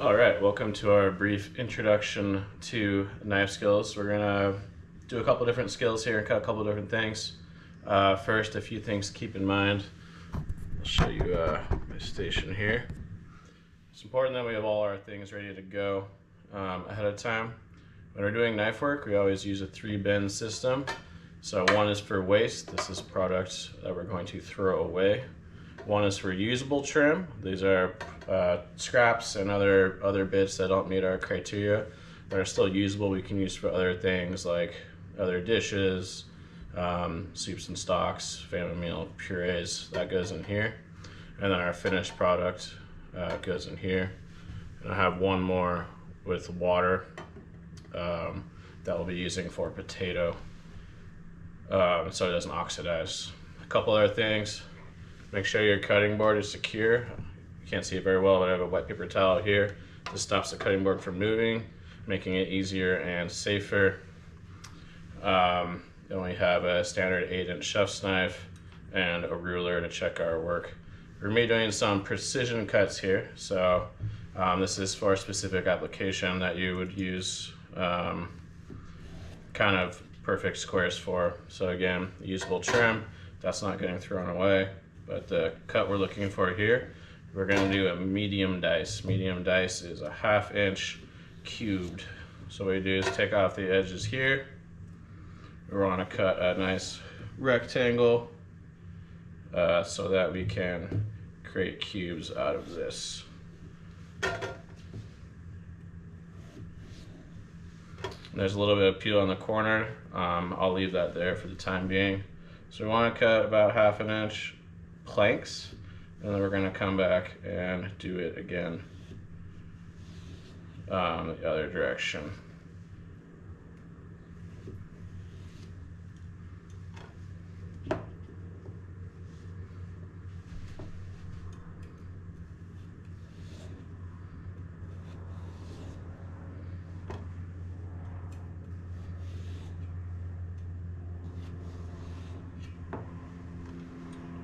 All right, welcome to our brief introduction to knife skills. We're gonna do a couple different skills here and cut a couple different things. First, a few things to keep in mind. I'll show you my station here. It's important that we have all our things ready to go ahead of time. When we're doing knife work, we always use a 3-bin system. So one is for waste. This is product that we're going to throw away. One is for usable trim. These are scraps and other bits that don't meet our criteria that are still usable. We can use for other things like other dishes, soups and stocks, family meal purees. That goes in here, and then our finished product goes in here. And I have one more with water that we'll be using for potato, so it doesn't oxidize. A couple other things. Make sure your cutting board is secure. You can't see it very well, but I have a wet paper towel here. This stops the cutting board from moving, making it easier and safer. Then we have a standard 8-inch chef's knife and a ruler to check our work. We're going to be doing some precision cuts here. So this is for a specific application that you would use kind of perfect squares for. So again, usable trim, that's not getting thrown away. But the cut we're looking for here, we're going to do a medium dice. Medium dice is a 1/2 inch cubed. So what we do is take off the edges here. We want to cut a nice rectangle so that we can create cubes out of this. There's a little bit of peel on the corner. I'll leave that there for the time being. So we want to cut about 1/2 inch planks, and then we're going to come back and do it again the other direction.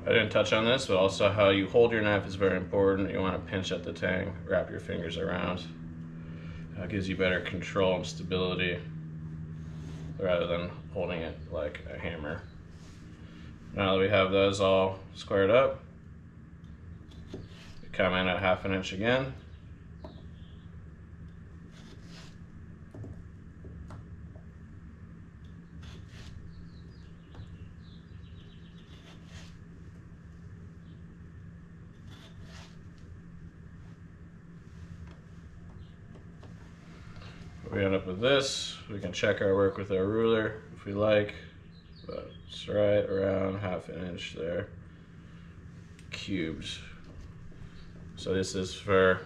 I didn't touch on this, but also how you hold your knife is very important. You want to pinch at the tang, wrap your fingers around. That gives you better control and stability rather than holding it like a hammer. Now that we have those all squared up, we come in at 1/2 inch again. We end up with this. We can check our work with our ruler if we like, but it's right around 1/2 inch there, cubes. So this is for,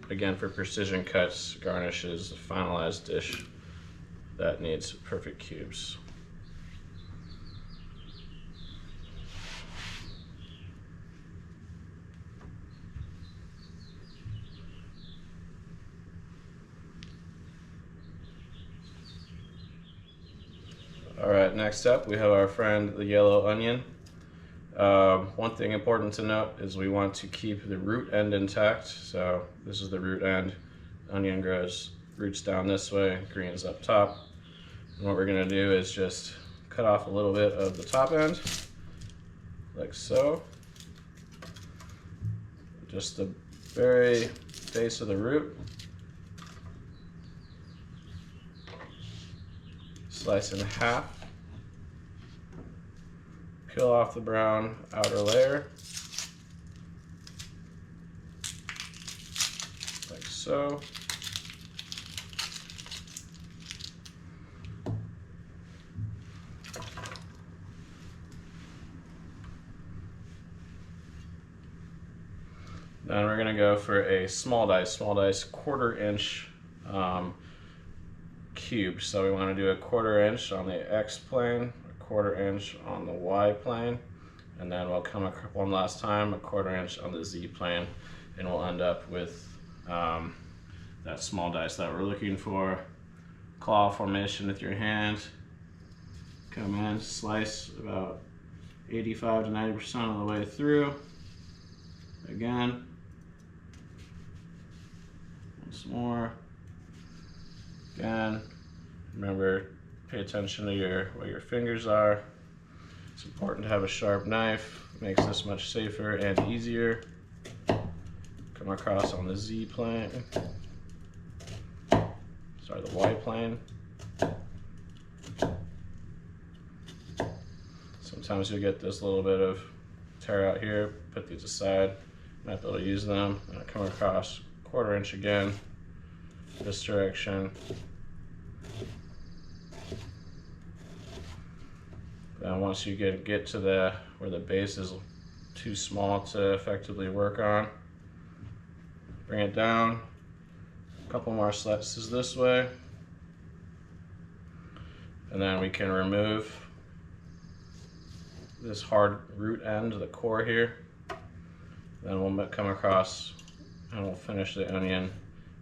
again, for precision cuts, garnishes, finalized dish that needs perfect cubes. All right, next up we have our friend the yellow onion. One thing important to note is we want to keep the root end intact. So this is the root end. Onion grows roots down this way, greens up top. And what we're gonna do is just cut off a little bit of the top end, like so. Just the very base of the root. Slice in half. Peel off the brown outer layer, like so. Then we're gonna go for a small dice 1/4 inch cube. So we want to do a 1/4 inch on the X plane, a 1/4 inch on the Y plane, and then we'll come one last time, a 1/4 inch on the Z plane, and we'll end up with that small dice that we're looking for. Claw formation with your hand. Come in, slice about 85 to 90% of the way through. Again, Once more. Again, remember, pay attention to where your fingers are. It's important to have a sharp knife. It makes this much safer and easier. Come across on the Z plane. Sorry, the Y plane. Sometimes you'll get this little bit of tear out here. Put these aside. Might be able to use them. And I come across 1/4 inch again, this direction. Then once you get to where the base is too small to effectively work on, bring it down. A couple more slices this way, and then we can remove this hard root end, the core here. Then we'll come across and we'll finish the onion,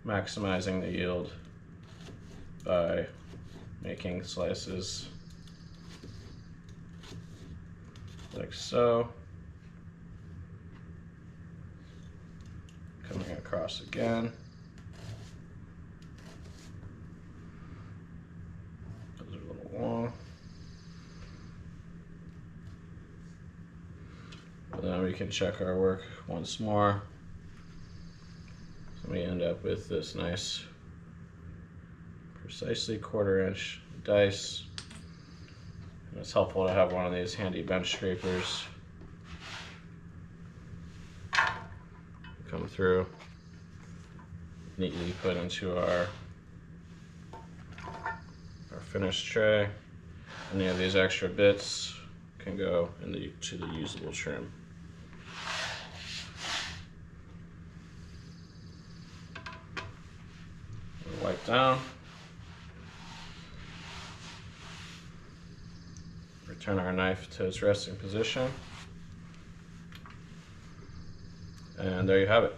maximizing the yield by making slices like so. Coming across again. Those are a little long. And then we can check our work once more. So we end up with this nice, precisely 1/4 inch dice. And it's helpful to have one of these handy bench scrapers. Come through, neatly put into our finished tray. Any of these extra bits can go to the usable trim. We'll wipe down. Return our knife to its resting position. And there you have it.